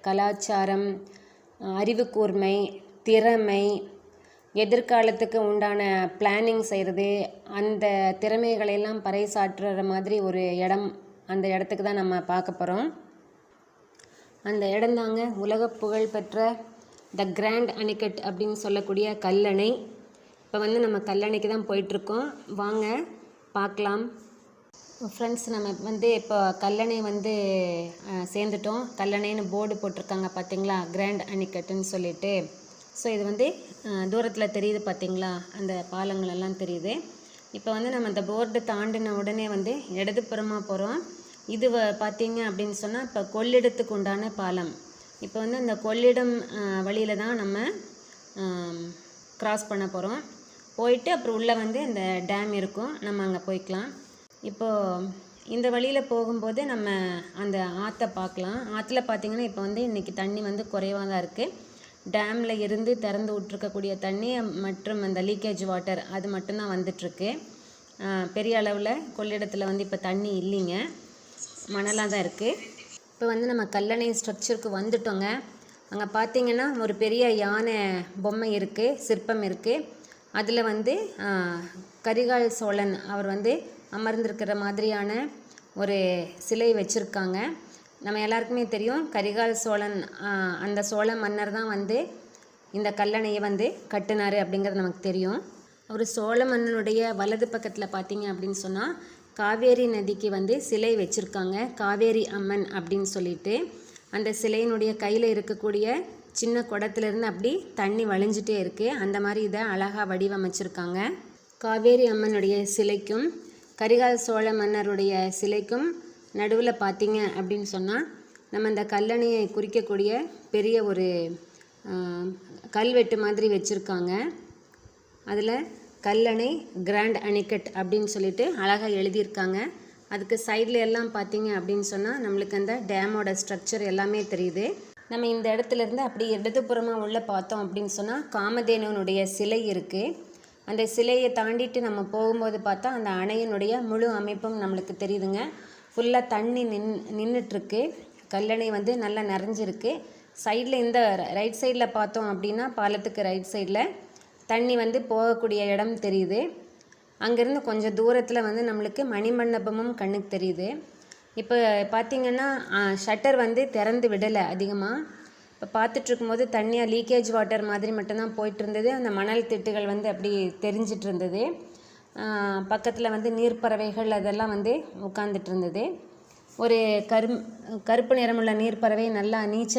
கலாச்சாரம், அறிவுக்கூர்மை, திறமை, எதிர்காலத்துக்கு உண்டான பிளானிங் செய்கிறது, அந்த திறமைகளெல்லாம் பறைசாற்றுற மாதிரி ஒரு இடம். அந்த இடத்துக்கு தான் நம்ம பார்க்க போகிறோம். அந்த இடம்தாங்க உலக புகழ்பெற்ற த கிராண்ட் அணைக்கட் அப்படின்னு சொல்லக்கூடிய கல்லணை. இப்போ நம்ம கல்லணைக்கு தான் போயிட்டுருக்கோம். வாங்க பார்க்கலாம். ஃப்ரெண்ட்ஸ், நம்ம இப்போ கல்லணை சேர்ந்துட்டோம். கல்லணைன்னு போர்டு போட்டிருக்காங்க பார்த்தீங்களா, கிராண்ட் அணைக்கட்டுன்னு சொல்லிட்டு. ஸோ இது தூரத்தில் தெரியுது பார்த்தீங்களா, அந்த பாலங்களெல்லாம் தெரியுது. இப்போ நம்ம அந்த போர்டு தாண்டின உடனே இடதுபுறமாக போகிறோம். இது பார்த்தீங்க அப்படின்னு சொன்னால் இப்போ கொள்ளிடத்துக்கு உண்டான பாலம். இப்போ அந்த கொள்ளிடம் வழியில் தான் நம்ம க்ராஸ் பண்ண போகிறோம். போயிட்டு அப்புறம் உள்ளே அந்த டேம் இருக்கும், நம்ம அங்கே போய்க்கலாம். இப்போது இந்த வழியில் போகும்போது நம்ம அந்த ஆற்றை பார்க்கலாம். ஆற்றுல பார்த்திங்கன்னா இப்போ இன்றைக்கி தண்ணி குறைவாக தான் இருக்குது. டேமில் இருந்து திறந்து விட்ருக்கக்கூடிய தண்ணி மற்றும் அந்த லீக்கேஜ் வாட்டர் அது மட்டும்தான் வந்துட்டுருக்கு. பெரிய அளவில் கொள்ளிடத்தில் இப்போ தண்ணி இல்லைங்க, மணலாக தான் இருக்குது. இப்போ நம்ம கல்லணை ஸ்ட்ரக்சருக்கு வந்துட்டோங்க. அங்கே பார்த்திங்கன்னா ஒரு பெரிய யானை பொம்மை இருக்குது, சிற்பம் இருக்குது. அதில் கரிகால் சோழன் அவர் அமர்ந்திருக்கிற மாதிரியான ஒரு சிலை வச்சுருக்காங்க. நம்ம எல்லாருக்குமே தெரியும், கரிகால் சோழன் அந்த சோழ மன்னர் தான் இந்த கல்லணையை கட்டினார் அப்படிங்கிறது நமக்கு தெரியும். அவர் சோழ மன்னனுடைய வலது பக்கத்தில் பார்த்தீங்க அப்படின்னு சொன்னால் காவேரி நதிக்கு சிலை வச்சுருக்காங்க, காவேரி அம்மன் அப்படின்னு சொல்லிட்டு. அந்த சிலையினுடைய கையில் இருக்கக்கூடிய சின்ன குடத்துலேருந்து அப்படி தண்ணி வழிஞ்சிட்டே இருக்குது. அந்த மாதிரி இதை அழகாக வடிவமைச்சிருக்காங்க. காவேரி அம்மனுடைய சிலைக்கும் கரிகால் சோழ மன்னருடைய சிலைக்கும் நடுவில் பார்த்தீங்க அப்படின்னு சொன்னால் நம்ம இந்த கல்லணையை குறிக்கக்கூடிய பெரிய ஒரு கல்வெட்டு மாதிரி வச்சுருக்காங்க. அதில் கல்லணை கிராண்ட் அணைக்கட் அப்படின்னு சொல்லிட்டு அழகாக எழுதியிருக்காங்க. அதுக்கு சைடில் எல்லாம் பார்த்தீங்க அப்படின்னு சொன்னால் நம்மளுக்கு அந்த டேமோட ஸ்ட்ரக்சர் எல்லாமே தெரியுது. நம்ம இந்த இடத்துலேருந்து அப்படி இடதுபுறமாக உள்ள பார்த்தோம் அப்படின்னு சொன்னால் காமதேனுனுடைய சிலை இருக்குது. அந்த சிலையை தாண்டிட்டு நம்ம போகும்போது பார்த்தா அந்த அணையினுடைய முழு அமைப்பும் நம்மளுக்கு தெரியுதுங்க. ஃபுல்லாக தண்ணி நின்றுட்டுருக்கு. கல்லணை நல்லா நிறைஞ்சிருக்கு. சைடில் இந்த ரைட் சைடில் பார்த்தோம் அப்படின்னா பாலத்துக்கு ரைட் சைடில் தண்ணி போகக்கூடிய இடம் தெரியுது. அங்கேருந்து கொஞ்சம் தூரத்தில் நம்மளுக்கு மணிமண்டபமும் கண்ணுக்கு தெரியுது. இப்போ பார்த்திங்கன்னா ஷட்டர் திறந்து விடலை அதிகமாக. இப்போ பார்த்துட்ருக்கும்போது தண்ணியாக லீக்கேஜ் வாட்டர் மாதிரி மட்டும்தான் போயிட்டு இருந்தது. அந்த மணல் திட்டுகள் அப்படி தெரிஞ்சிட்டு இருந்தது. பக்கத்தில் நீர்ப்பறவைகள் அதெல்லாம் உட்காந்துட்டு இருந்தது. ஒரு கருப்பு நிறமுள்ள நீர்ப்பறவை நல்லா நீச்சல்